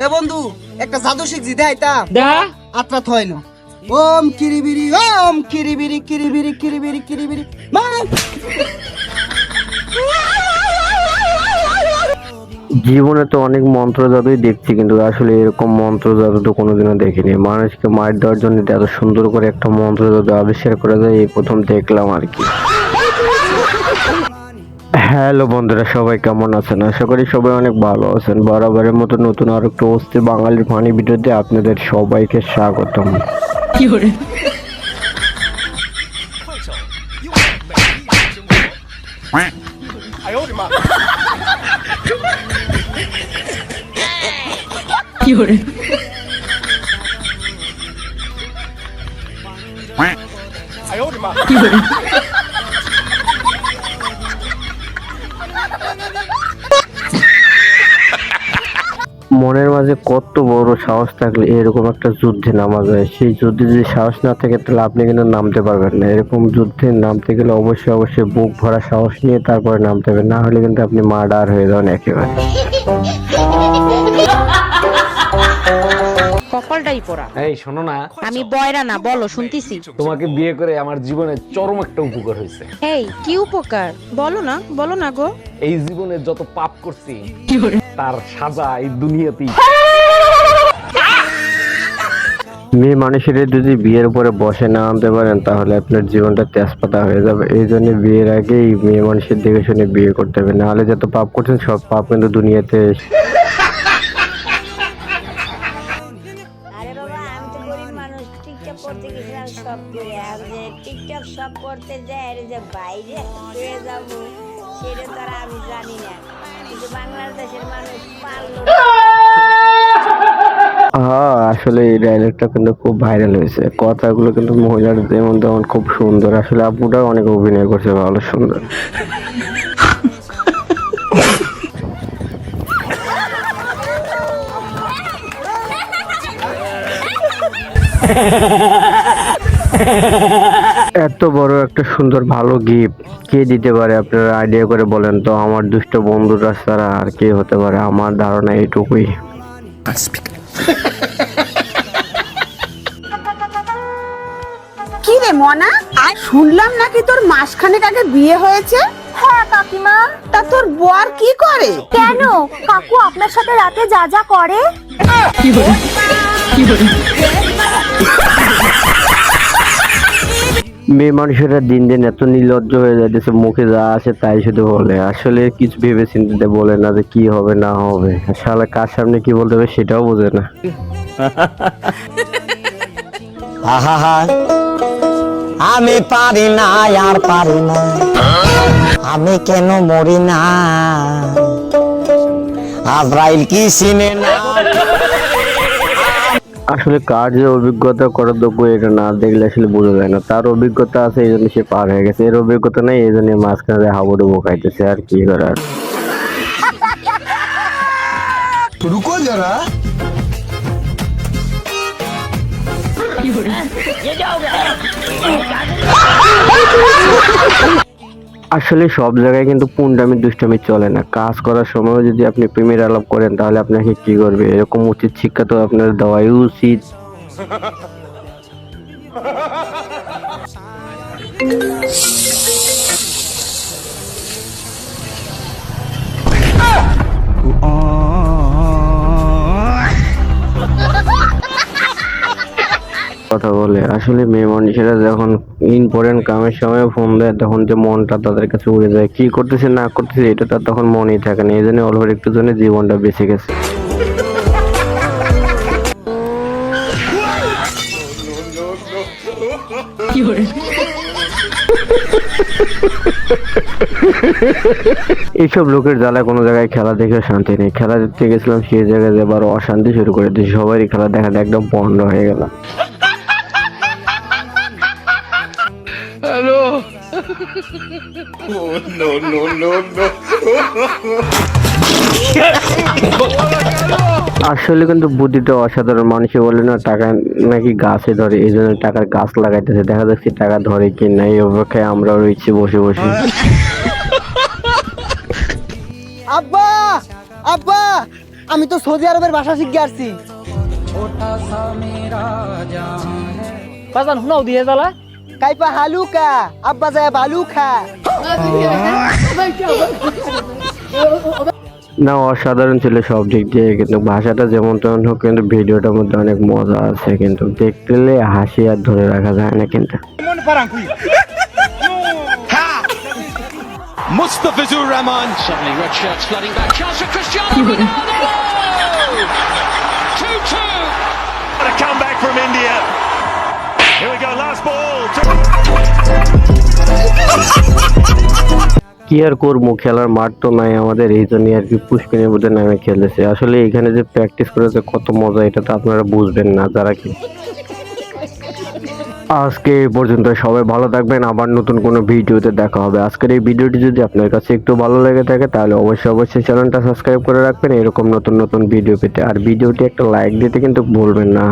এ বন্ধু একটা জাদু শিখছি দেয়তা দা আত্রা থয়নো ওম কিরিবিরি ওম কিরিবিরি কিরিবিরি কিরিবিরি কিরিবিরি মা জীবনে তো অনেক মন্ত্র জাদুই দেখছি, কিন্তু আসলে এরকম মন্ত্র জাদু তো কোনোদিনও দেখিনি। মানুষকে মার দেওয়ার জন্য এত সুন্দর করে একটা মন্ত্র জাদু আবিষ্কার করা যায় এই প্রথম দেখলাম আর কি। হ্যালো বন্ধুরা, সবাই কেমন আছেন? আশা করি সবাই অনেক ভালো আছেন। বরাবরের মতো নতুন আর একটা অস্থির বাঙালির ফানি ভিডিওতে আপনাদের সবাইকে স্বাগতম। মনের মাঝে কত বড় সাহস থাকলে এরকম একটা যুদ্ধে নামা যায়। সেই যুদ্ধে যদি সাহস না থাকে তাহলে আপনি কিন্তু নামতে পারবেন না। এরকম যুদ্ধে নামতে গেলে অবশ্যই বুক ভরা সাহস নিয়ে তারপরে নামতে হবে, না হলে কিন্তু আপনি মার্ডার হয়ে যাবেন একেবারে। কপালটাই পড়া। এই শোনো না, আমি বয়রা না, বলো শুনতিছি। তোমাকে বিয়ে করে আমার জীবনে চরম একটা উপকার হয়েছে। এই কি উপকার? বলো না গো। এই জীবনে যত পাপ করছি তার সাজা এই দুনিয়াতেই। মেয়ে মানুষের যদি বিয়ের পরে বসে না আনতে পারেন তাহলে আপনার জীবনটা তেজপাতা হয়ে যাবে। এই জন্য বিয়ের আগেই মেয়ে মানুষের দেখে শুনে বিয়ে করতে হবে, না হলে যত পাপ করছেন সব পাপ কিন্তু দুনিয়াতে। আরে বাবা, আমি তো গরিব মানুষ, টিকটক করতে গেছিলাম সব করে। আর যে টিকটক সব করতে যায় আর যে বাইরে হয়ে যাবো সেটা তো আর আমি জানি না, কিন্তু বাংলাদেশের মানুষ পারলো। হ্যাঁ, আসলে এই ডায়লগটা কিন্তু খুব ভাইরাল হয়েছে। কথাগুলো কিন্তু মহিলার যেমন তেমন খুব সুন্দর। আসলে আপুটাও অনেক অভিনয় করছে, ভালো সুন্দর। এত বড় একটা সুন্দর ভালো গিফট কে দিতে পারে আপনারা আইডিয়া করে বলেন তো। আমার দুষ্ট বন্ধুরা ছাড়া আর কে হতে পারে? আমার ধারণা এইটুকুই। কি রে মনা, শুনলাম নাকি তোর মাসখানেক আগে বিয়ে হয়েছে? হ্যাঁ কাকিমা। তা তোর বর কি করে? কেন কাকু আপনার সাথে রাতে যা যা করে? মেয়ে মানুষেরা দিন দিন এত নির্লজ্জ হয়ে যাইতেছে, মুখে যা আসে তাই শুধু বলে। আসলে কিছু ভেবে চিন্তে বলে না যে কি হবে না হবে। আসলে কার সামনে কি বলতে হবে সেটাও বোঝে না। আমি পারি না আর পারি না, আমি কেন মরি না, আজরাইল কি চিনে না। আসলে কার যে অভিজ্ঞতা করার যোগ্য এটা না দেখলে আসলে বোঝা যায় না। তার অভিজ্ঞতা আছে এই জন্য সে পার হয়ে গেছে, এর অভিজ্ঞতা নেই এই জন্য মাঝখানে হাবুডুবু খাইতেছে। আর কি করার। रुको जरा। আসলে সব জায়গায় কিন্তু পুন্ডামি দুষ্টামি চলে না। কাজ করার সময় যদি আপনি প্রেমের আলাপ করেন তাহলে আপনাকে কি করবে, এরকম উচিত শিক্ষা তো আপনার দেওয়াই উচিত। কথা বলে আসলে মেয়ে মানুষেরা যখন ইম্পর্টেন্ট কামের সময় ফোন দেয় তখন যে মনটা তাদের কাছে উড়ে যায়। কি করতেছে না করতেছে এটা তার তখন মনেই থাকে না। এই জন্য অল্প একটু জন্য জীবনটা বেঁচে গেছে। এইসব লোকের জ্বালা কোনো জায়গায় খেলা দেখে শান্তি নেই। খেলা দেখতে গেছিলাম সেই জায়গায় আবার অশান্তি শুরু করে দিয়েছে। সবারই খেলা দেখাতে একদম পণ্ড হয়ে গেল। আসলে কিন্তু বুদ্ধিটা অসাধারণ। মানুষে বলে না টাকা নাকি গাছে ধরে, এই জন্য টাকার গাছ লাগাইতেছে। দেখা যাচ্ছে টাকা ধরে কি না, এই অপেক্ষায় আমরা রয়েছি বসে বসে। আব্বা আব্বা আমি তো সৌদি আরবের ভাষা শিখে আসছি। বাজান শুনাও দিয়ে জ্বালা। কাইপা হালুকা আব্বা যায় বালুখা। না, অসাধারণ ছিল সব দিক দিয়ে, কিন্তু ভাষাটা যেমন তেমন হোক, কিন্তু ভিডিওটার মধ্যে অনেক মজা আছে, কিন্তু দেখতে গেলে হাসি আর ধরে রাখা যায় না। কিন্তু Mustafizur Rahman. Suddenly red shirts flooding back. Chance for Cristiano Ronaldo! 2-2. What a comeback from India. Here we go, last ball. কি আর করবো, খেলার মাঠ তো নাই আমাদের, এই জন্য আর কি পুষ্কিনের মধ্যে নামে খেলেছে। আসলে এখানে যে প্র্যাকটিস করেছে কত মজা, এটা তো আপনারা বুঝবেন না যারা কি। আজকে এই পর্যন্ত, সবাই ভালো থাকবেন, আবার নতুন কোনো ভিডিওতে দেখা হবে। আজকের এই ভিডিওটি যদি আপনার কাছে একটু ভালো লেগে থাকে তাহলে অবশ্যই চ্যানেলটা সাবস্ক্রাইব করে রাখবেন এরকম নতুন নতুন ভিডিও পেতে, আর ভিডিওটি একটা লাইক দিতে কিন্তু ভুলবেন না।